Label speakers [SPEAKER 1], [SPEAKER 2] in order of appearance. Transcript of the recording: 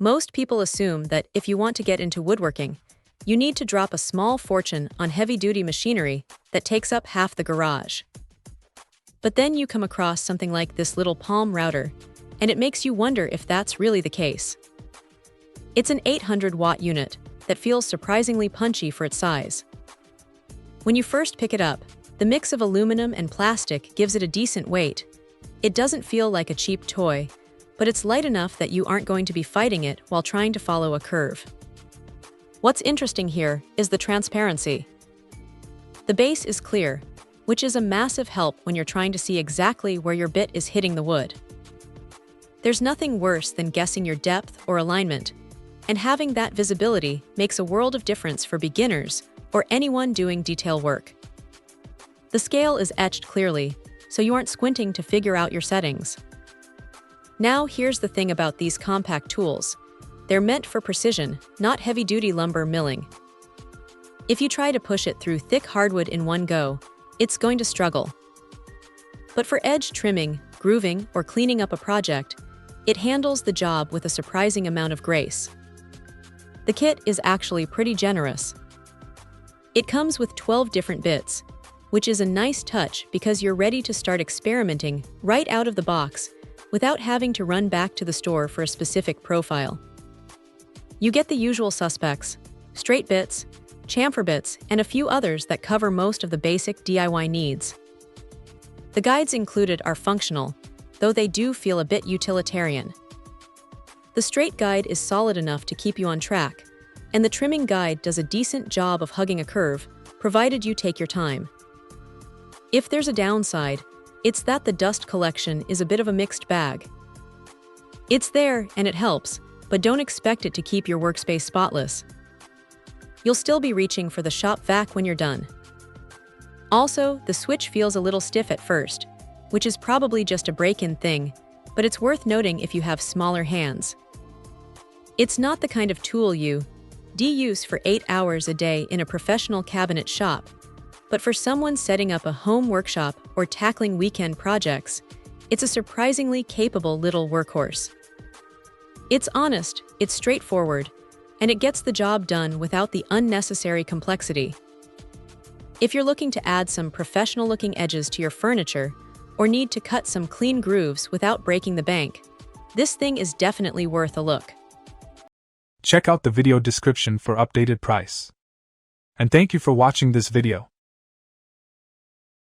[SPEAKER 1] Most people assume that if you want to get into woodworking, you need to drop a small fortune on heavy-duty machinery that takes up half the garage. But then you come across something like this little palm router, and it makes you wonder if that's really the case. It's an 800-watt unit that feels surprisingly punchy for its size. When you first pick it up, the mix of aluminum and plastic gives it a decent weight. It doesn't feel like a cheap toy, but it's light enough that you aren't going to be fighting it while trying to follow a curve. What's interesting here is the transparency. The base is clear, which is a massive help when you're trying to see exactly where your bit is hitting the wood. There's nothing worse than guessing your depth or alignment, and having that visibility makes a world of difference for beginners or anyone doing detail work. The scale is etched clearly, so you aren't squinting to figure out your settings. Now here's the thing about these compact tools. They're meant for precision, not heavy-duty lumber milling. If you try to push it through thick hardwood in one go, it's going to struggle. But for edge trimming, grooving, or cleaning up a project, it handles the job with a surprising amount of grace. The kit is actually pretty generous. It comes with 12 different bits, which is a nice touch because you're ready to start experimenting right out of the box without having to run back to the store for a specific profile. You get the usual suspects: straight bits, chamfer bits, and a few others that cover most of the basic DIY needs. The guides included are functional, though they do feel a bit utilitarian. The straight guide is solid enough to keep you on track, and the trimming guide does a decent job of hugging a curve, provided you take your time. If there's a downside, it's that the dust collection is a bit of a mixed bag. It's there and it helps, but don't expect it to keep your workspace spotless. You'll still be reaching for the shop vac when you're done. Also, the switch feels a little stiff at first, which is probably just a break-in thing, but it's worth noting if you have smaller hands. It's not the kind of tool you use for 8 hours a day in a professional cabinet shop, but for someone setting up a home workshop or tackling weekend projects, it's a surprisingly capable little workhorse. It's honest, it's straightforward, and it gets the job done without the unnecessary complexity. If you're looking to add some professional-looking edges to your furniture or need to cut some clean grooves without breaking the bank, this thing is definitely worth a look.
[SPEAKER 2] Check out the video description for updated price. And thank you for watching this video.